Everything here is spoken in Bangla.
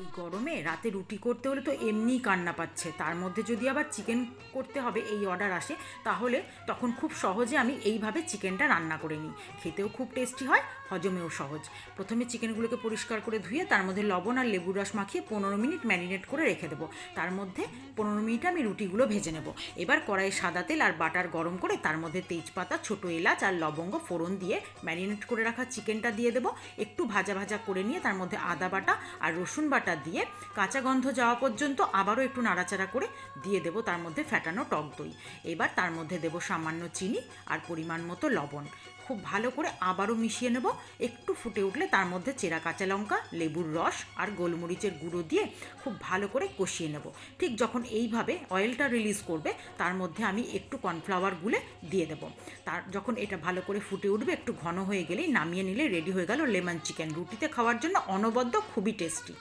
এই গরমে রাতে রুটি করতে হলে তো এমনিই কান্না পাচ্ছে, তার মধ্যে যদি আবার চিকেন করতে হবে এই অর্ডার আসে, তাহলে তখন খুব সহজে আমি এইভাবে চিকেনটা রান্না করে নিই। খেতেও খুব টেস্টি হয়, হজমেও সহজ। প্রথমে চিকেনগুলোকে পরিষ্কার করে ধুয়ে তার মধ্যে লবণ আর লেবুর রস মাখিয়ে 15 মিনিট ম্যারিনেট করে রেখে দেবো। তার মধ্যে 15 মিনিটে আমি রুটিগুলো ভেজে নেব। এবার কড়াইয়ে সাদা তেল আর বাটার গরম করে তার মধ্যে তেজপাতা, ছোটো এলাচ আর লবঙ্গ ফোড়ন দিয়ে ম্যারিনেট করে রাখা চিকেনটা দিয়ে দেবো। একটু ভাজা ভাজা করে নিয়ে তার মধ্যে আদা বাটা আর রসুন বাটা দিয়ে কাঁচা গন্ধ যাওয়া পর্যন্ত আবারও একটু নাড়াচাড়া করে দিয়ে দেবো তার মধ্যে ফ্যাটানো টক দই। এবার তার মধ্যে দেবো সামান্য চিনি আর পরিমাণ মতো লবণ। খুব ভালো করে আবারও মিশিয়ে নেব। একটু ফুটে উঠলে তার মধ্যে চেরা কাঁচা লঙ্কা, লেবুর রস আর গোলমরিচের গুঁড়ো দিয়ে খুব ভালো করে কষিয়ে নেব। ঠিক যখন এইভাবে অয়েলটা রিলিজ করবে, তার মধ্যে আমি একটু কর্নফ্লাওয়ার গুলে দিয়ে দেবো। তার যখন এটা ভালো করে ফুটে উঠবে, একটু ঘন হয়ে গেলেই নামিয়ে নিলে রেডি হয়ে গেল লেমন চিকেন। রুটিতে খাওয়ার জন্য অনবদ্য, খুবই টেস্টি।